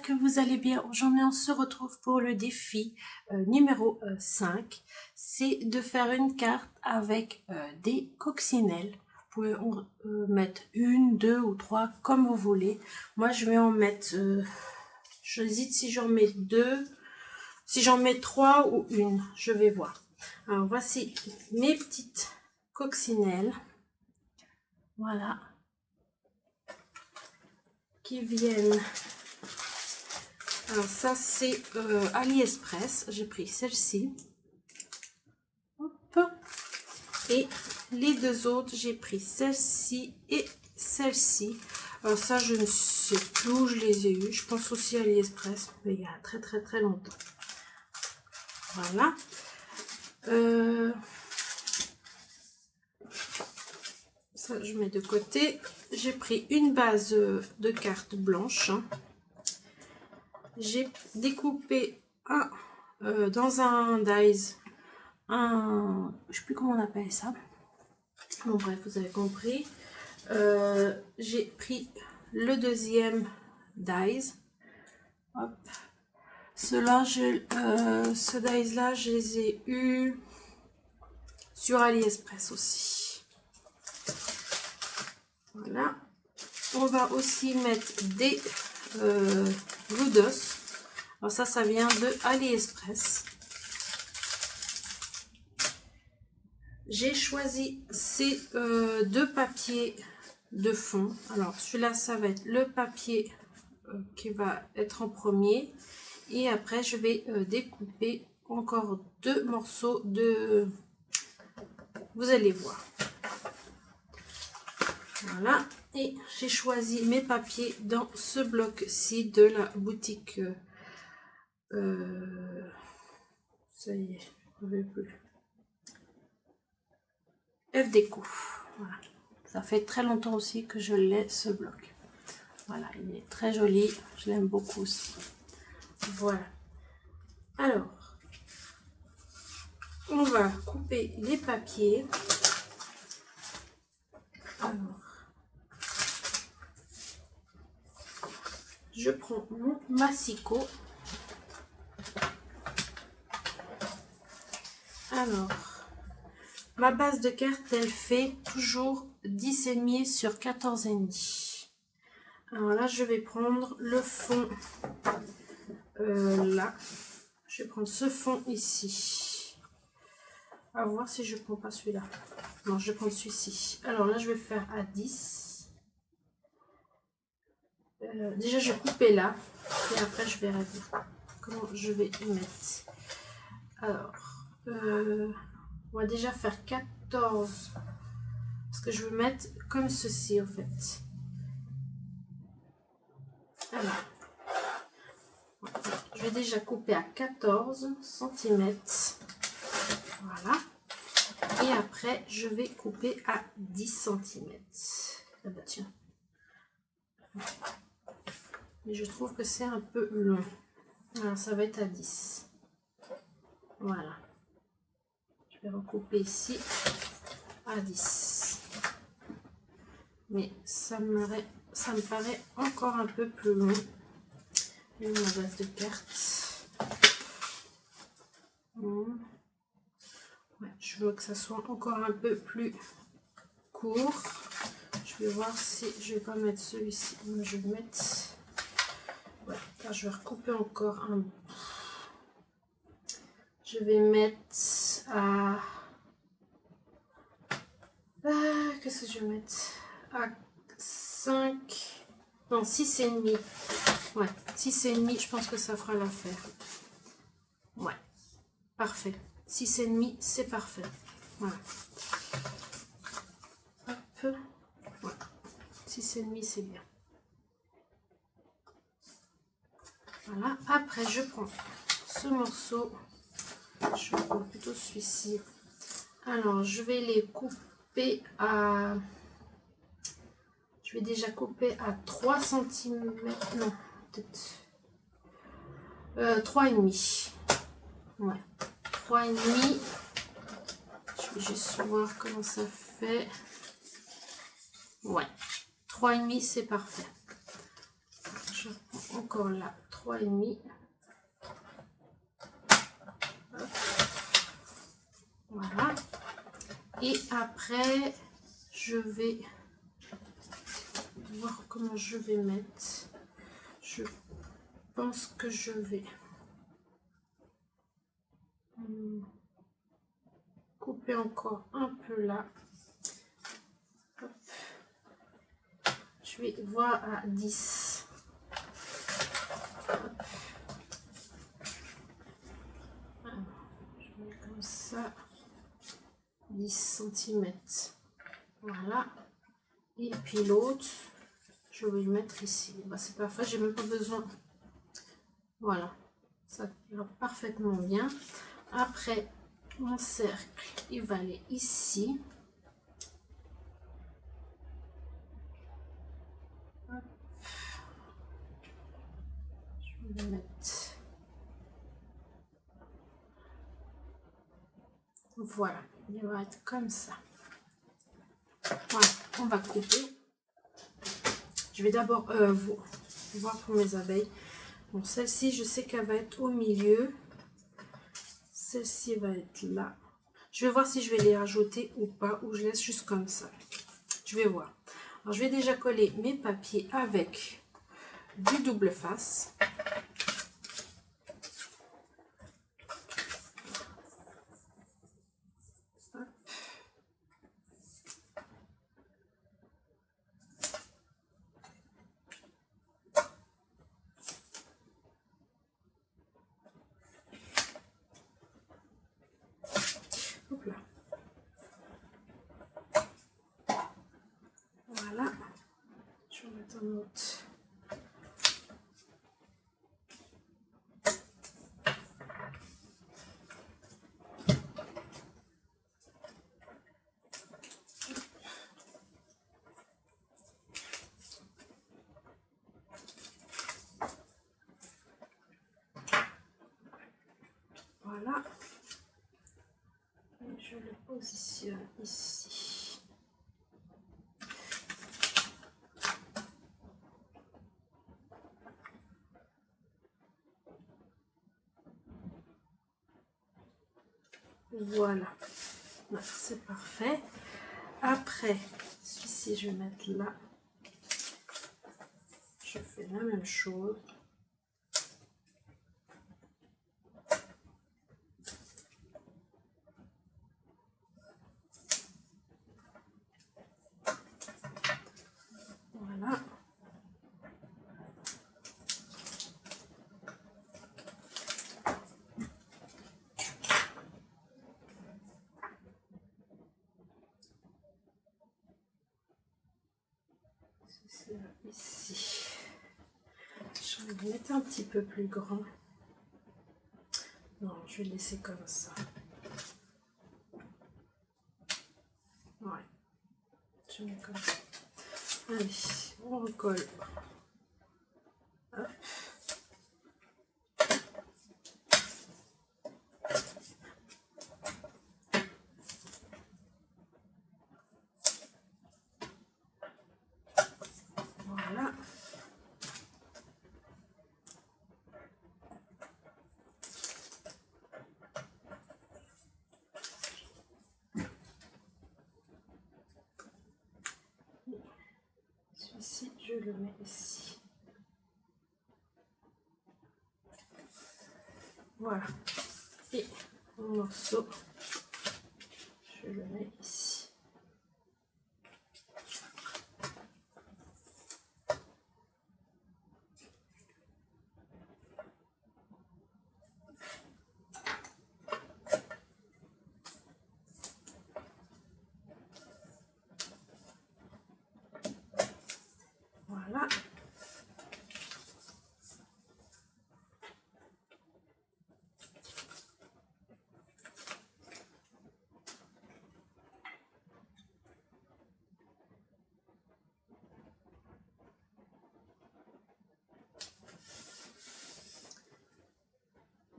j'espère que vous allez bien. Aujourd'hui, on se retrouve pour le défi numéro 5. C'est de faire une carte avec des coccinelles. Vous pouvez en mettre une, deux ou trois, comme vous voulez. Moi, je vais en mettre... j'hésite si j'en mets deux, si j'en mets trois ou une. Je vais voir. Alors, voici mes petites coccinelles. Voilà. Qui viennent... Alors ça c'est AliExpress, j'ai pris celle-ci. Et les deux autres, j'ai pris celle-ci et celle-ci. Alors ça je ne sais plus où je les ai eues. Je pense aussi à AliExpress, mais il y a très longtemps. Voilà. Ça je mets de côté. J'ai pris une base de cartes blanches. J'ai découpé dans un dies, je sais plus comment on appelle ça. Bon bref, vous avez compris. J'ai pris le deuxième dies. Hop. Ceux-là, ce dies là, je les ai eus sur AliExpress aussi. Voilà. On va aussi mettre des Ludos. Alors ça vient de AliExpress. J'ai choisi ces deux papiers de fond. Alors celui-là, ça va être le papier qui va être en premier. Et après, je vais découper encore deux morceaux de... Vous allez voir. Voilà. Et j'ai choisi mes papiers dans ce bloc-ci de la boutique... ça y est, je ne veux plus. FDéco. Voilà. Ça fait très longtemps aussi que je l'ai, ce bloc. Voilà, il est très joli. Je l'aime beaucoup aussi. Voilà. Alors, on va couper les papiers. Alors, je prends mon massicot. Alors, ma base de carte, elle fait toujours 10,5 sur 14,5. Alors là, je vais prendre le fond là. Je vais prendre ce fond ici. À voir si je prends pas celui-là. Non, je vais prendre celui-ci. Alors là, je vais faire à 10. Déjà, je vais couper là. Et après, je verrai comment je vais y mettre. Alors, on va déjà faire 14. Parce que je veux mettre comme ceci, en fait. Alors, je vais déjà couper à 14 cm. Voilà. Et après, je vais couper à 10 cm. Ah bah tiens. Mais je trouve que c'est un peu long. Alors, ça va être à 10. Voilà. Je vais recouper ici à 10. Mais ça me paraît encore un peu plus long. Et ma base de cartes. Ouais, je veux que ça soit encore un peu plus court. Je vais voir si je vais pas mettre celui-ci. Je vais mettre... Ouais, là, je vais recouper encore un bout. Je vais mettre à... qu'est-ce que je vais mettre? À 5... Non, 6,5. Ouais, 6,5, je pense que ça fera l'affaire. Ouais, parfait. 6,5, c'est parfait. Voilà. Hop. Ouais. 6,5, c'est bien. Voilà. Après, je prends ce morceau. Je vais prendre plutôt celui-ci. Alors, je vais les couper à... Je vais déjà couper à 3 cm. Non, peut-être... 3,5. Ouais. 3,5. Je vais juste voir comment ça fait. Ouais. 3,5, c'est parfait. Je prends encore là 3,5. Voilà. Et après, je vais voir comment je vais mettre. Je pense que je vais couper encore un peu là. Hop. Je vais voir à 10. Hop. Alors, je mets comme ça 10 cm. Voilà. Et puis l'autre, je vais le mettre ici. Bah, c'est parfait, j'ai même pas besoin. Voilà, ça ira parfaitement bien. Après, mon cercle, il va aller ici. Hop. Je vais le mettre. Voilà, il va être comme ça. Voilà, on va couper. Je vais d'abord voir pour mes abeilles. Bon, celle-ci, je sais qu'elle va être au milieu. Celle-ci va être là. Je vais voir si je vais les rajouter ou pas, ou je laisse juste comme ça. Je vais voir. Alors, je vais déjà coller mes papiers avec du double face. Hop là. Voilà. Je vais mettre un autre. Voilà. Et je le positionne ici. Voilà. C'est parfait. Après, celui-ci, je vais mettre là. Je fais la même chose. Voilà. C'est ici. Je vais le mettre un petit peu plus grand. Non, je vais le laisser comme ça. Ouais. Je mets comme ça. Allez, on recolle. Hop. Voilà. Celui-ci, je le mets ici. Voilà. Et mon morceau, je le mets ici. Voilà.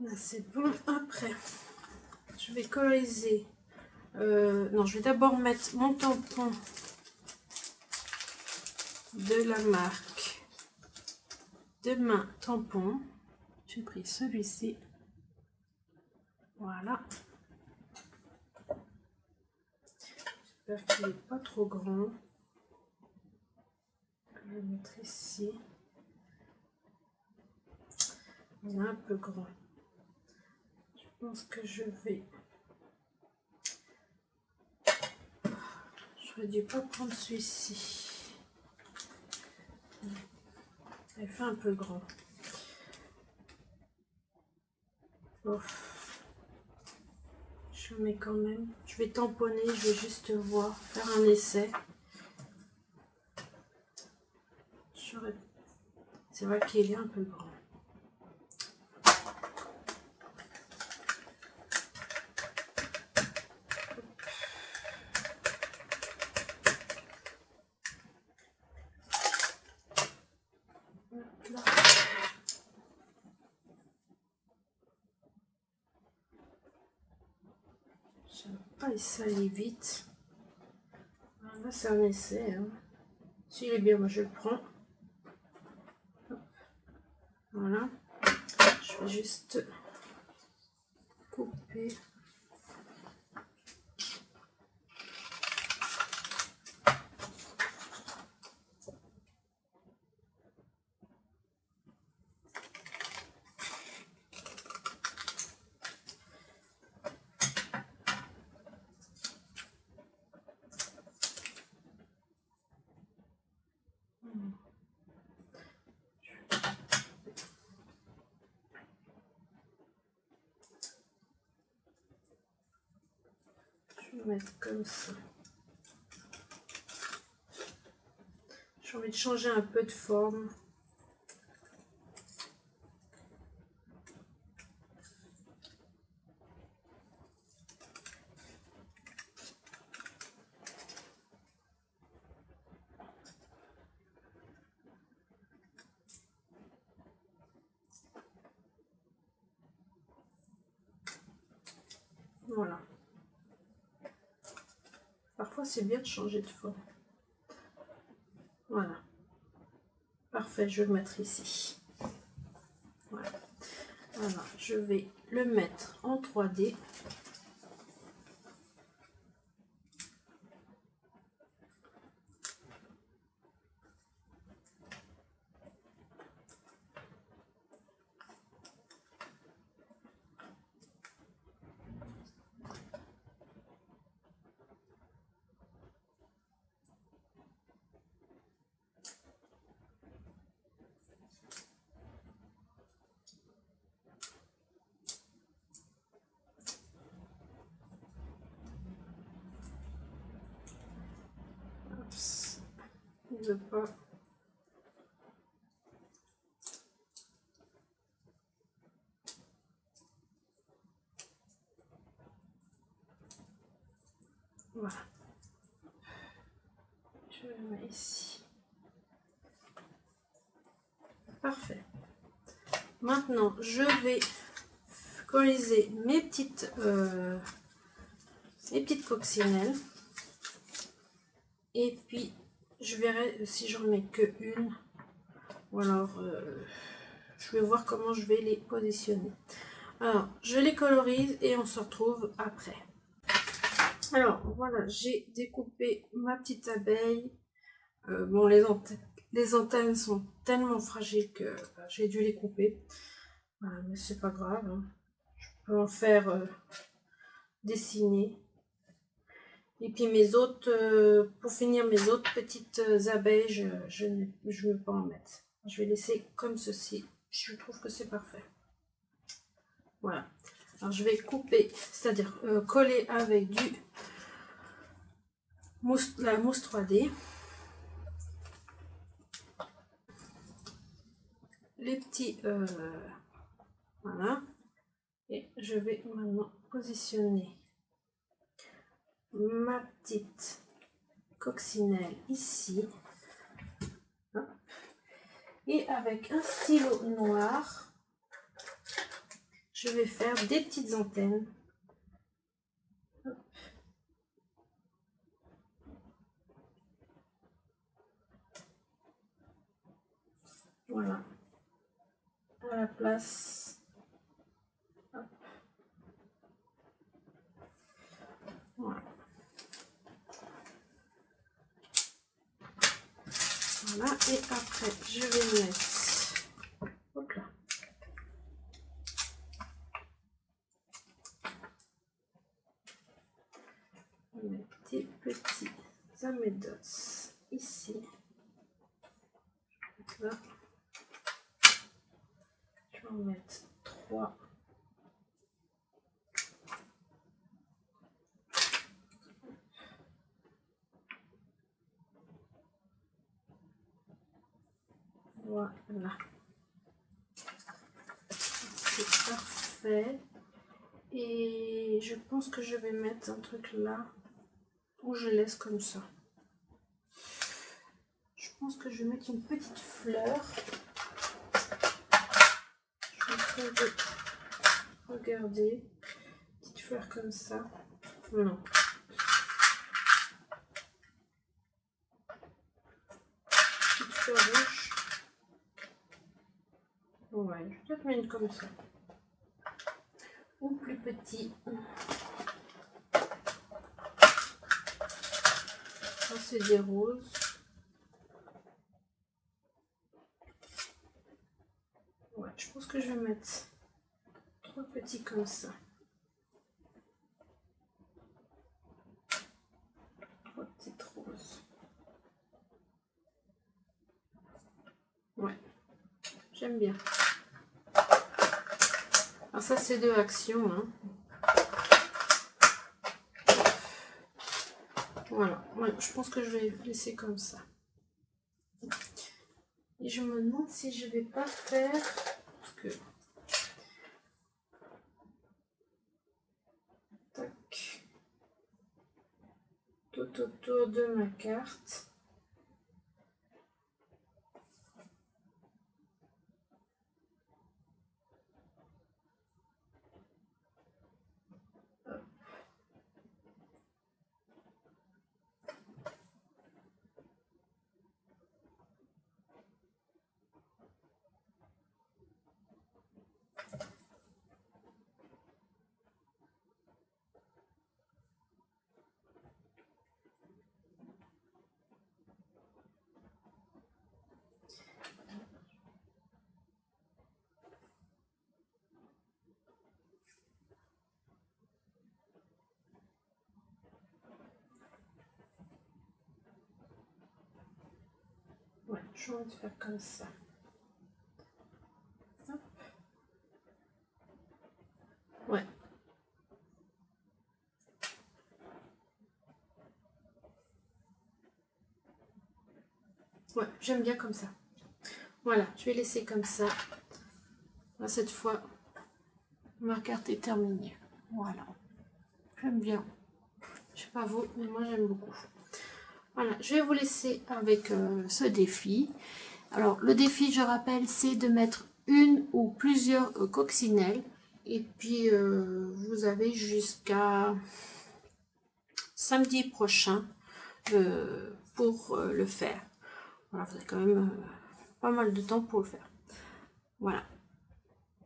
Là, c'est bon. Après, je vais coloriser. Non, je vais d'abord mettre mon tampon de la marque de main tampon. J'ai pris celui-ci. Voilà. J'espère qu'il n'est pas trop grand. Je vais mettre ici. Il est un peu grand. Je pense que je vais... J'aurais dû pas prendre celui-ci. Il fait un peu grand. Oh. Je mets quand même. Je vais tamponner, je vais juste voir, faire un essai. C'est vrai qu'il est un peu grand. Là. J'aime pas ça aller vite. Là c'est un essai. Hein. S'il est bien, moi je le prends. Voilà. Je vais juste couper. Je vais mettre comme ça. J'ai envie de changer un peu de forme. Voilà. Parfois, c'est bien de changer de forme. Voilà. Parfait, je vais le mettre ici. Voilà. Alors, je vais le mettre en 3D. Il ne veut pas. Voilà. Je le mets ici. Parfait. Maintenant, je vais coller mes petites coccinelles. Et puis, je verrai si j'en mets que une. Ou alors, je vais voir comment je vais les positionner. Alors, je les colorise et on se retrouve après. Alors, voilà, j'ai découpé ma petite abeille. Bon, les antennes sont tellement fragiles que j'ai dû les couper. Voilà, mais c'est pas grave. Hein. Je peux en faire dessiner. Et puis mes autres, pour finir mes autres petites abeilles, je ne veux pas en mettre. Je vais laisser comme ceci. Je trouve que c'est parfait. Voilà. Alors je vais couper, c'est-à-dire coller avec la mousse 3D. Les petits, voilà. Et je vais maintenant positionner ma petite coccinelle ici. Hop. Et avec un stylo noir, je vais faire des petites antennes. Hop. Voilà. à la place. Hop. Voilà. Voilà, et après je vais mettre, hop là, des petits amédos ici. Là, je vais en mettre 3. Voilà, c'est parfait. Et je pense que je vais mettre un truc là où je laisse comme ça. Je pense que je vais mettre une petite fleur. Je suis en train de regarder. Petite fleur comme ça. Non. Petite fleur rouge. Ouais, je vais peut-être mettre une comme ça. Ou plus petit. Ça, c'est des roses. Ouais, je pense que je vais mettre 3 petits comme ça. 3 petites roses. Ouais, j'aime bien. Alors ça, c'est de Action, hein. Voilà, ouais, je pense que je vais laisser comme ça. Et je me demande si je vais pas faire, parce que tac, tout autour de ma carte. Hop. Ouais, j'ai envie de faire comme ça. Hop. Ouais. Ouais, j'aime bien comme ça. Voilà, je vais laisser comme ça. Là, cette fois, ma carte est terminée. Voilà. J'aime bien. Je sais pas vous, mais moi j'aime beaucoup. Voilà, je vais vous laisser avec ce défi. Alors, le défi, je rappelle, c'est de mettre une ou plusieurs coccinelles. Et puis, vous avez jusqu'à samedi prochain pour le faire. Voilà, vous avez quand même pas mal de temps pour le faire. Voilà.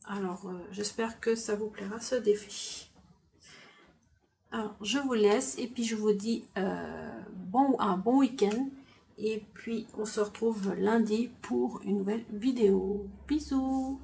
Alors, j'espère que ça vous plaira ce défi. Alors, je vous laisse et puis je vous dis un bon week-end. Et puis, on se retrouve lundi pour une nouvelle vidéo. Bisous!